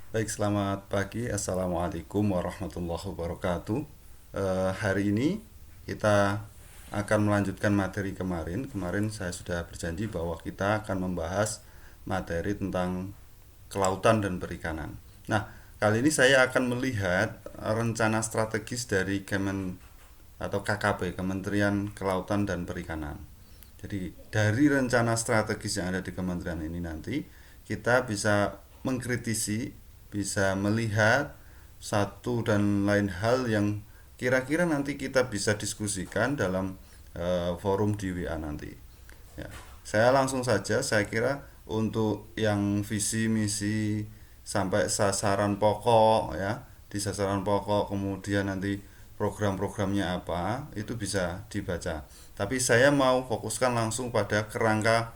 Baik, selamat pagi. Assalamualaikum warahmatullahi wabarakatuh. Hari ini kita akan melanjutkan materi kemarin. Kemarin saya sudah berjanji bahwa kita akan membahas materi tentang kelautan dan perikanan. Nah, kali ini saya akan melihat rencana strategis dari atau KKP, Kementerian Kelautan dan Perikanan. Jadi dari rencana strategis yang ada di kementerian ini nanti kita bisa mengkritisi, bisa melihat satu dan lain hal yang kira-kira nanti kita bisa diskusikan dalam forum di WA nanti. Ya, saya langsung saja, saya kira untuk yang visi misi sampai sasaran pokok ya, di sasaran pokok kemudian nanti program-programnya apa itu bisa dibaca. Tapi saya mau fokuskan langsung pada kerangka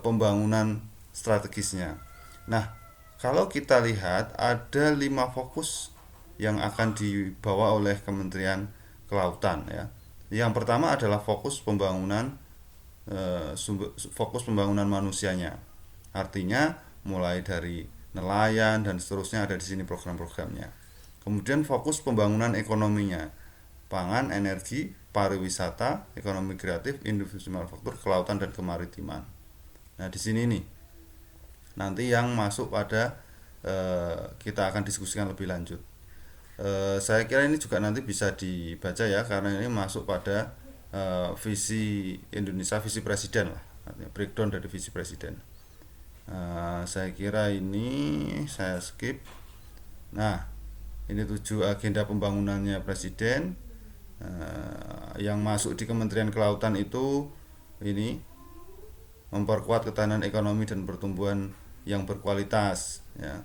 pembangunan strategisnya. Nah, kalau kita lihat ada 5 fokus yang akan dibawa oleh Kementerian Kelautan ya. Yang pertama adalah fokus pembangunan manusianya. Artinya mulai dari nelayan dan seterusnya ada di sini program-programnya. Kemudian fokus pembangunan ekonominya, pangan, energi, pariwisata, ekonomi kreatif, industri manufaktur, kelautan dan kemaritiman. Nah, di sini nih nanti yang masuk pada kita akan diskusikan lebih lanjut. Saya kira ini juga nanti bisa dibaca ya karena ini masuk pada visi Indonesia, visi presiden lah, artinya breakdown dari visi presiden. Saya kira ini saya skip. Nah, ini 7 agenda pembangunannya presiden. Yang masuk di Kementerian Kelautan itu ini memperkuat ketahanan ekonomi dan pertumbuhan yang berkualitas ya,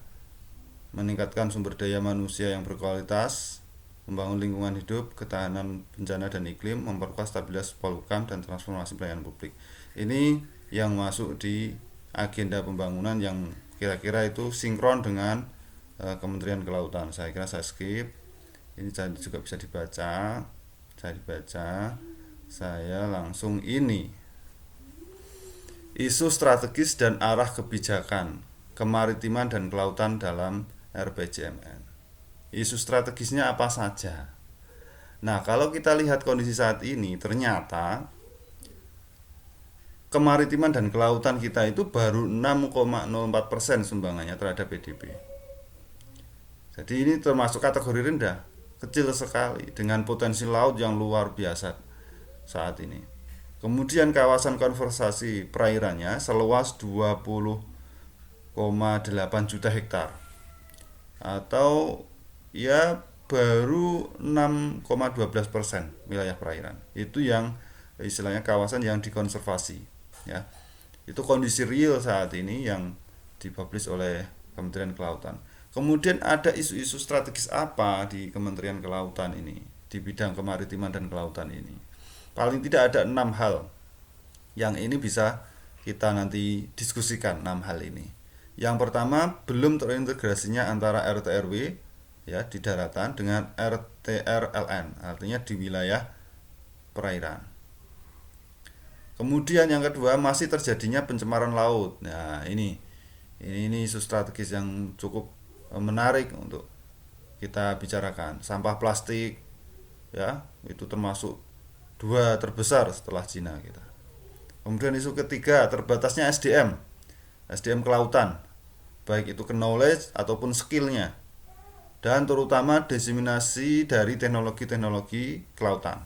meningkatkan sumber daya manusia yang berkualitas, membangun lingkungan hidup, ketahanan bencana dan iklim, memperkuat stabilitas polhukam dan transformasi pelayanan publik. Ini yang masuk di agenda pembangunan yang kira-kira itu sinkron dengan Kementerian Kelautan. Saya kira saya skip. Ini juga bisa dibaca. Saya dibaca. Saya langsung ini. Isu strategis dan arah kebijakan kemaritiman dan kelautan dalam RPJMN. Isu strategisnya apa saja? Nah, kalau kita lihat kondisi saat ini, ternyata kemaritiman dan kelautan kita itu baru 6,04% sumbangannya terhadap PDB. Jadi ini termasuk kategori rendah, kecil sekali dengan potensi laut yang luar biasa saat ini. Kemudian kawasan konservasi perairannya seluas 20,8 juta hektar atau ya baru 6,12% wilayah perairan. Itu yang istilahnya kawasan yang dikonservasi ya. Itu kondisi real saat ini yang dipublish oleh Kementerian Kelautan. Kemudian ada isu-isu strategis apa di Kementerian Kelautan ini, di bidang kemaritiman dan kelautan ini. Paling tidak ada 6 hal yang ini bisa kita nanti diskusikan 6 hal ini. Yang pertama, belum terintegrasinya antara RT RW ya di daratan dengan RTRLN, artinya di wilayah perairan. Kemudian yang kedua, masih terjadinya pencemaran laut. Nah, ini isu strategis yang cukup menarik untuk kita bicarakan. Sampah plastik ya, itu termasuk 2 terbesar setelah Cina kita. Kemudian isu ketiga, terbatasnya SDM kelautan, baik itu knowledge ataupun skillnya, dan terutama diseminasi dari teknologi-teknologi kelautan.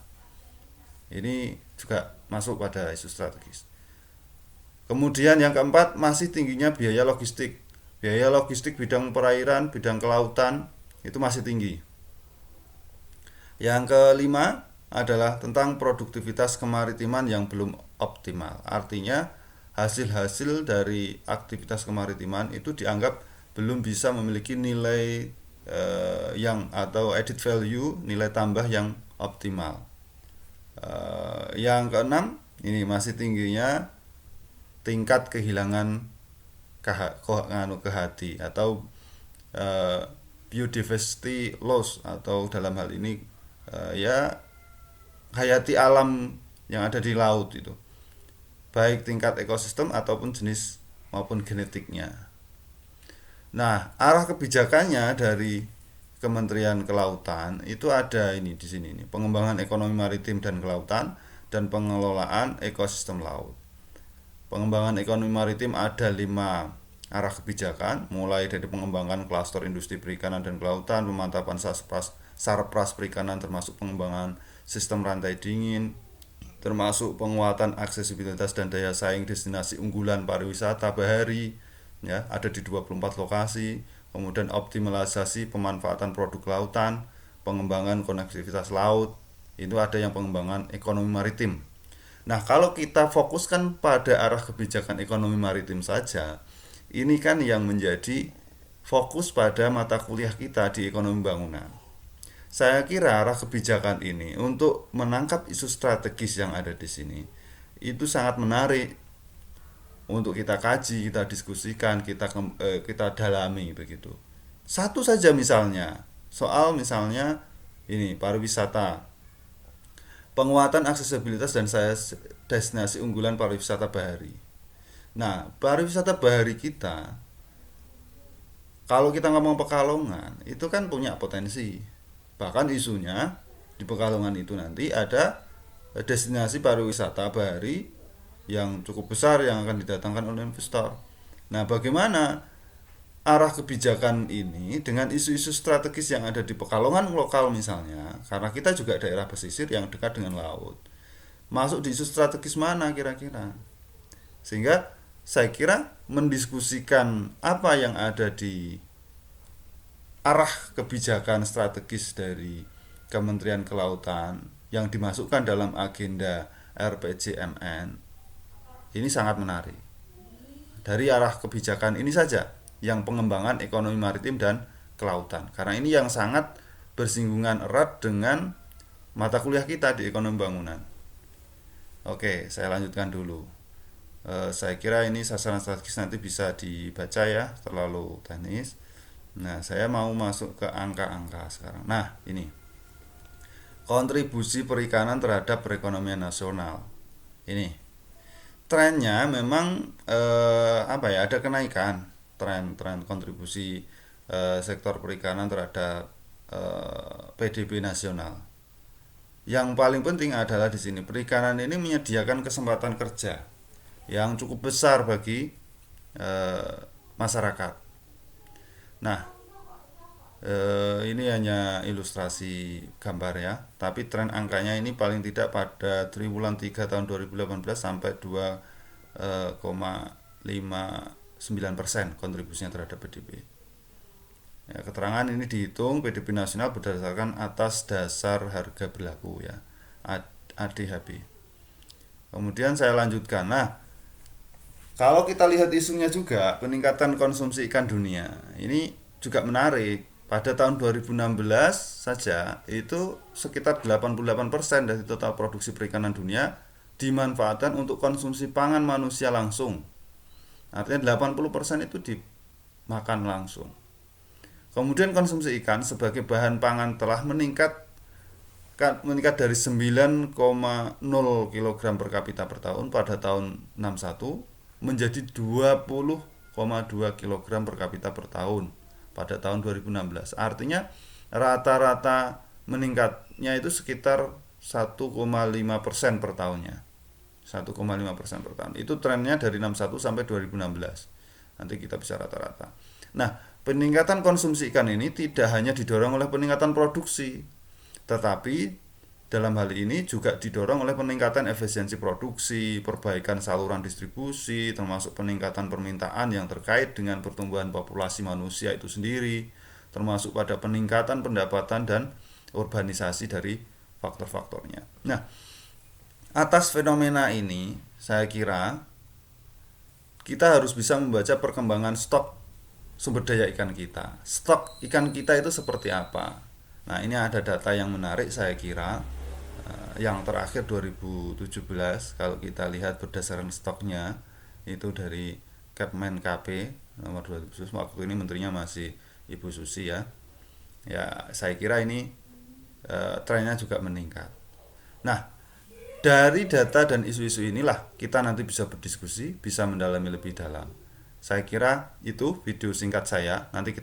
Ini juga masuk pada isu strategis. Kemudian yang keempat, masih tingginya biaya logistik. Biaya logistik bidang perairan, bidang kelautan itu masih tinggi. Yang kelima adalah tentang produktivitas kemaritiman yang belum optimal. Artinya hasil-hasil dari aktivitas kemaritiman itu dianggap belum bisa memiliki nilai yang atau added value, nilai tambah yang optimal. Yang keenam, ini masih tingginya tingkat kehilangan kehati atau uh, biodiversity loss, atau dalam hal ini ya hayati alam yang ada di laut itu, baik tingkat ekosistem ataupun jenis maupun genetiknya. Nah, arah kebijakannya dari Kementerian Kelautan itu ada ini di sini nih, pengembangan ekonomi maritim dan kelautan dan pengelolaan ekosistem laut. Pengembangan ekonomi maritim ada 5 arah kebijakan, mulai dari pengembangan klaster industri perikanan dan kelautan, pemantapan sarpras perikanan termasuk pengembangan sistem rantai dingin, termasuk penguatan aksesibilitas dan daya saing destinasi unggulan pariwisata bahari, ya, ada di 24 lokasi. Kemudian optimalisasi pemanfaatan produk lautan, pengembangan konektivitas laut, itu ada yang pengembangan ekonomi maritim. Nah, kalau kita fokuskan pada arah kebijakan ekonomi maritim saja, ini kan yang menjadi fokus pada mata kuliah kita di ekonomi bangunan. Saya kira arah kebijakan ini untuk menangkap isu strategis yang ada di sini itu sangat menarik untuk kita kaji, kita diskusikan, kita dalami begitu. Satu saja misalnya, soal misalnya ini pariwisata, penguatan aksesibilitas dan saya destinasi unggulan pariwisata bahari. Nah, pariwisata bahari kita, kalau kita ngomong Pekalongan, itu kan punya potensi. Bahkan isunya di Pekalongan itu nanti ada destinasi pariwisata bahari yang cukup besar yang akan didatangkan oleh investor. Nah, bagaimana arah kebijakan ini dengan isu-isu strategis yang ada di Pekalongan lokal misalnya, karena kita juga daerah pesisir yang dekat dengan laut. Masuk di isu strategis mana kira-kira? Sehingga saya kira mendiskusikan apa yang ada di arah kebijakan strategis dari Kementerian Kelautan yang dimasukkan dalam agenda RPJMN ini sangat menarik. Dari arah kebijakan ini saja yang pengembangan ekonomi maritim dan kelautan. Karena ini yang sangat bersinggungan erat dengan mata kuliah kita di ekonomi bangunan. Oke, saya lanjutkan dulu. Saya kira ini sasaran strategis nanti bisa dibaca ya, terlalu teknis. Nah, saya mau masuk ke angka-angka sekarang. Nah, ini kontribusi perikanan terhadap perekonomian nasional. Ini trennya memang apa ya, ada kenaikan tren kontribusi sektor perikanan terhadap PDB nasional. Yang paling penting adalah di sini perikanan ini menyediakan kesempatan kerja yang cukup besar bagi masyarakat. Nah, ini hanya ilustrasi gambar ya, tapi tren angkanya ini paling tidak pada triwulan 3 tahun 2018 sampai 2,59% kontribusinya terhadap PDB. Ya, keterangan ini dihitung PDB nasional berdasarkan atas dasar harga berlaku ya, ADHB. Kemudian saya lanjutkan. Nah, kalau kita lihat isunya juga peningkatan konsumsi ikan dunia, ini juga menarik. Pada tahun 2016 saja itu sekitar 88% dari total produksi perikanan dunia dimanfaatkan untuk konsumsi pangan manusia langsung. Artinya 80% itu dimakan langsung. Kemudian konsumsi ikan sebagai bahan pangan telah meningkat dari 9,0 kg per kapita per tahun pada tahun 61 menjadi 20,2 kg per kapita per tahun pada tahun 2016. Artinya rata-rata meningkatnya itu sekitar 1,5% per tahunnya. 1,5% per tahun. Itu trennya dari 61 sampai 2016. Nanti kita bisa rata-rata. Nah, peningkatan konsumsi ikan ini tidak hanya didorong oleh peningkatan produksi, tetapi dalam hal ini juga didorong oleh peningkatan efisiensi produksi, perbaikan saluran distribusi, termasuk peningkatan permintaan yang terkait dengan pertumbuhan populasi manusia itu sendiri, termasuk pada peningkatan pendapatan dan urbanisasi dari faktor-faktornya. Nah, atas fenomena ini, saya kira kita harus bisa membaca perkembangan stok sumber daya ikan kita. Stok ikan kita itu seperti apa? Nah, ini ada data yang menarik saya kira. Yang terakhir 2017 kalau kita lihat berdasarkan stoknya itu dari Kepmen KP nomor 2017, waktu ini menterinya masih Ibu Susi ya. Ya, saya kira ini trennya juga meningkat. Nah, dari data dan isu-isu inilah kita nanti bisa berdiskusi, bisa mendalami lebih dalam. Saya kira itu video singkat saya. Nanti kita